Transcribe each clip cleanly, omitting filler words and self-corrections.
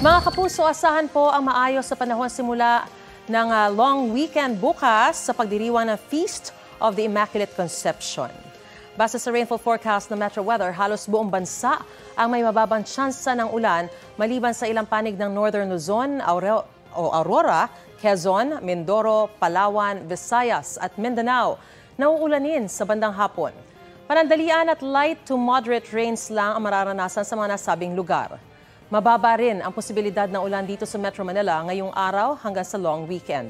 Mga kapuso, asahan po ang maayos sa panahon simula ng long weekend bukas sa pagdiriwang ng Feast of the Immaculate Conception. Base sa rainfall forecast ng Metro Weather, halos buong bansa ang may mababang tsansa ng ulan maliban sa ilang panig ng Northern Luzon, Aurora, Quezon, Mindoro, Palawan, Visayas at Mindanao na uulanin sa bandang hapon. Panandalian at light to moderate rains lang ang mararanasan sa mga nasabing lugar. Mababa rin ang posibilidad ng ulan dito sa Metro Manila ngayong araw hanggang sa long weekend.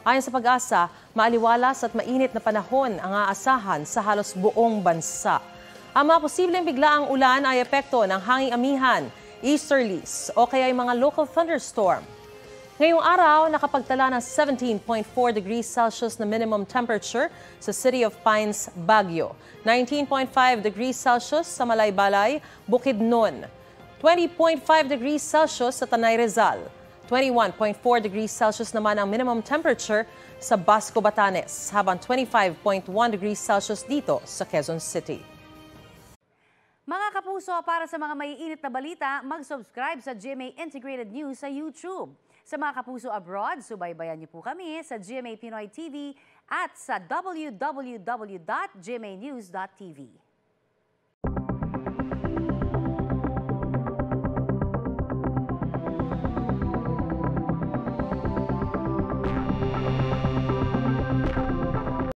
Ayon sa Pag-asa, maaliwalas at mainit na panahon ang aasahan sa halos buong bansa. Ang mga posibleng biglaang ulan ay epekto ng hanging amihan, easterlies o kaya ay mga local thunderstorm. Ngayong araw, nakapagtala ng 17.4 degrees Celsius na minimum temperature sa City of Pines, Baguio. 19.5 degrees Celsius sa Malaybalay, Bukidnon. 20.5 degrees Celsius sa Tanay Rizal. 21.4 degrees Celsius naman ang minimum temperature sa Basco, Batanes, habang 25.1 degrees Celsius dito sa Quezon City. Mga kapuso, para sa mga maiinit na balita, mag-subscribe sa GMA Integrated News sa YouTube. Sa mga kapuso abroad, subaybayan niyo po kami sa GMA Pinoy TV at sa www.gmanews.tv.